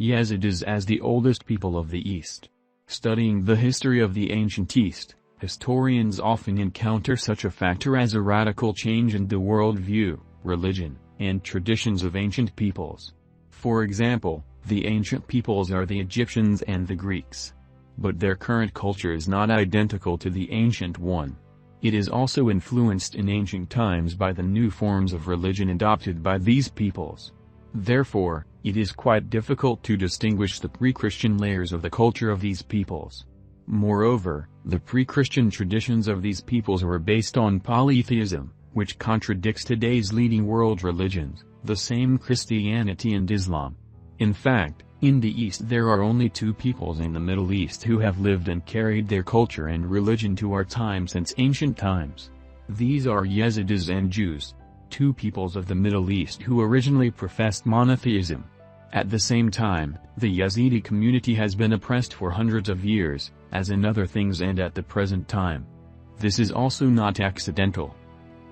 Yezidis as the oldest people of the East. Studying the history of the ancient East, historians often encounter such a factor as a radical change in the worldview, religion, and traditions of ancient peoples. For example, the ancient peoples are the Egyptians and the Greeks. But their current culture is not identical to the ancient one. It is also influenced in ancient times by the new forms of religion adopted by these peoples. Therefore, it is quite difficult to distinguish the pre-Christian layers of the culture of these peoples. Moreover, the pre-Christian traditions of these peoples were based on polytheism, which contradicts today's leading world religions, the same Christianity and Islam. In fact, in the East there are only two peoples in the Middle East who have lived and carried their culture and religion to our time since ancient times. These are Yezidis and Jews, two peoples of the Middle East who originally professed monotheism. At the same time, the Yazidi community has been oppressed for hundreds of years, as in other things and at the present time. This is also not accidental.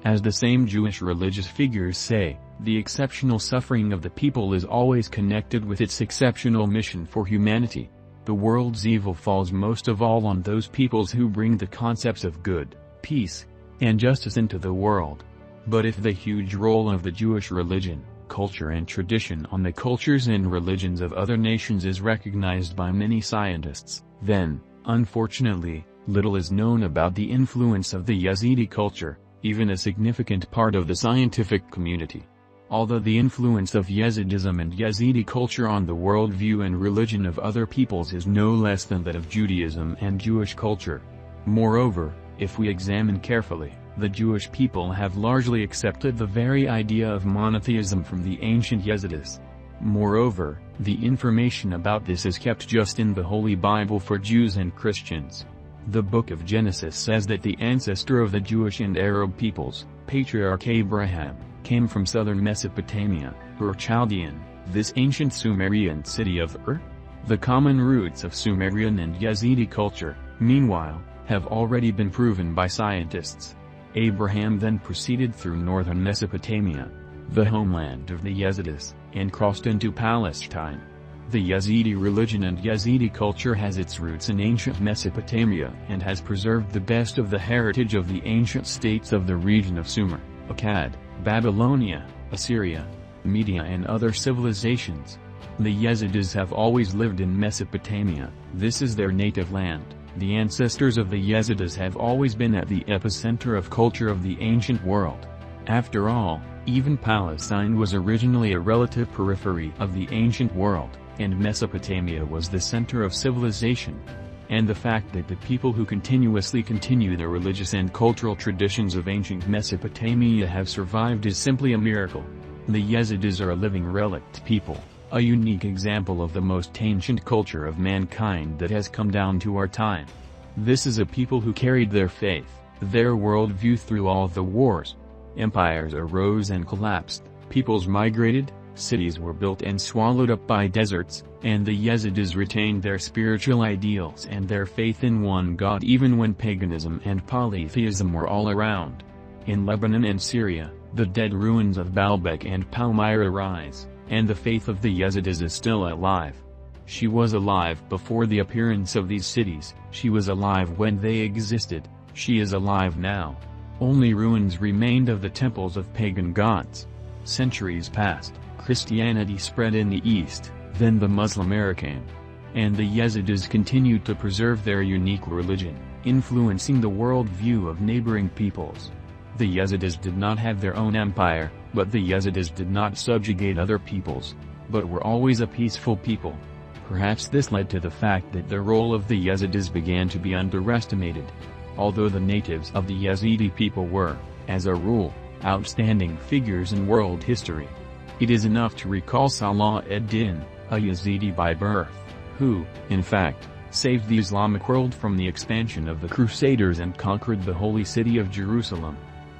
As the same Jewish religious figures say, the exceptional suffering of the people is always connected with its exceptional mission for humanity. The world's evil falls most of all on those peoples who bring the concepts of good, peace, and justice into the world. But if the huge role of the Jewish religion, culture and tradition on the cultures and religions of other nations is recognized by many scientists, then, unfortunately, little is known about the influence of the Yazidi culture, even a significant part of the scientific community. Although the influence of Yezidism and Yazidi culture on the worldview and religion of other peoples is no less than that of Judaism and Jewish culture. Moreover, if we examine carefully, the Jewish people have largely accepted the very idea of monotheism from the ancient Yezidis. Moreover, the information about this is kept just in the Holy Bible for Jews and Christians. The book of Genesis says that the ancestor of the Jewish and Arab peoples, Patriarch Abraham, came from southern Mesopotamia, Ur Chaldean, this ancient Sumerian city of Ur. The common roots of Sumerian and Yazidi culture, meanwhile, have already been proven by scientists. Abraham then proceeded through northern Mesopotamia, the homeland of the Yezidis, and crossed into Palestine. The Yazidi religion and Yazidi culture has its roots in ancient Mesopotamia and has preserved the best of the heritage of the ancient states of the region of Sumer, Akkad, Babylonia, Assyria, Media and other civilizations. The Yezidis have always lived in Mesopotamia, this is their native land. The ancestors of the Yezidis have always been at the epicenter of culture of the ancient world. After all, even Palestine was originally a relative periphery of the ancient world, and Mesopotamia was the center of civilization. And the fact that the people who continuously continue the religious and cultural traditions of ancient Mesopotamia have survived is simply a miracle. The Yezidis are a living relict people, a unique example of the most ancient culture of mankind that has come down to our time. This is a people who carried their faith, their worldview through all the wars. Empires arose and collapsed, peoples migrated, cities were built and swallowed up by deserts, and the Yezidis retained their spiritual ideals and their faith in one God even when paganism and polytheism were all around. In Lebanon and Syria, the dead ruins of Baalbek and Palmyra rise, and the faith of the Yezidis is still alive. She was alive before the appearance of these cities, she was alive when they existed, she is alive now. Only ruins remained of the temples of pagan gods. Centuries passed, Christianity spread in the East, then the Muslim era came. And the Yezidis continued to preserve their unique religion, influencing the worldview of neighboring peoples. The Yezidis did not have their own empire, but the Yezidis did not subjugate other peoples, but were always a peaceful people. Perhaps this led to the fact that the role of the Yezidis began to be underestimated. Although the natives of the Yazidi people were, as a rule, outstanding figures in world history. It is enough to recall Salah ed-Din, a Yazidi by birth, who, in fact, saved the Islamic world from the expansion of the Crusaders and conquered the holy city of Jerusalem.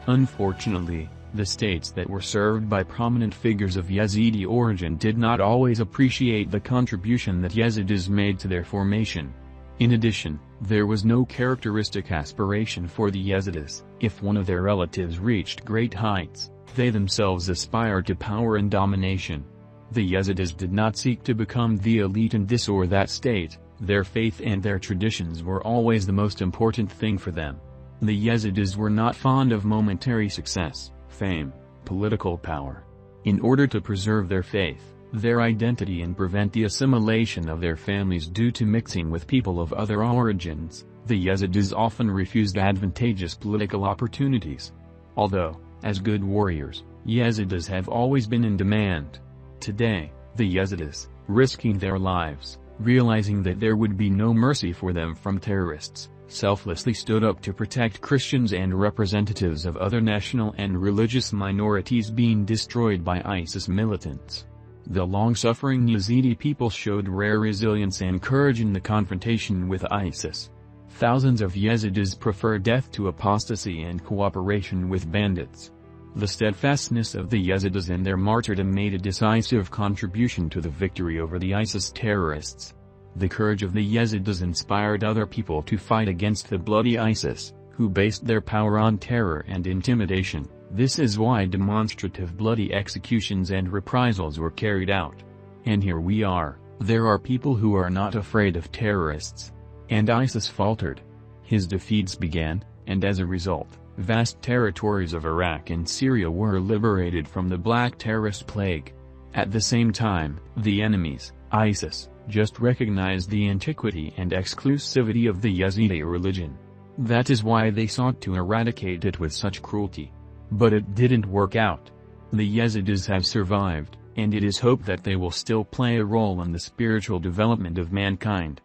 Unfortunately, the states that were served by prominent figures of Yazidi origin did not always appreciate the contribution that Yezidis made to their formation. In addition, there was no characteristic aspiration for the Yezidis. If one of their relatives reached great heights, they themselves aspired to power and domination. The Yezidis did not seek to become the elite in this or that state. Their faith and their traditions were always the most important thing for them. The Yezidis were not fond of momentary success, fame, political power. In order to preserve their faith, their identity and prevent the assimilation of their families due to mixing with people of other origins, the Yezidis often refused advantageous political opportunities. Although, as good warriors, Yezidis have always been in demand. Today, the Yezidis, risking their lives, realizing that there would be no mercy for them from terrorists, selflessly stood up to protect Christians and representatives of other national and religious minorities being destroyed by ISIS militants. The long-suffering Yazidi people showed rare resilience and courage in the confrontation with ISIS. Thousands of Yazidis prefer death to apostasy and cooperation with bandits. The steadfastness of the Yazidis and their martyrdom made a decisive contribution to the victory over the ISIS terrorists. The courage of the Yazidis inspired other people to fight against the bloody ISIS, who based their power on terror and intimidation. This is why demonstrative bloody executions and reprisals were carried out. And here we are, there are people who are not afraid of terrorists. And ISIS faltered. His defeats began, and as a result, vast territories of Iraq and Syria were liberated from the Black Terrorist Plague. At the same time, the enemies, ISIS, just recognized the antiquity and exclusivity of the Yazidi religion. That is why they sought to eradicate it with such cruelty. But it didn't work out. The Yazidis have survived, and it is hoped that they will still play a role in the spiritual development of mankind.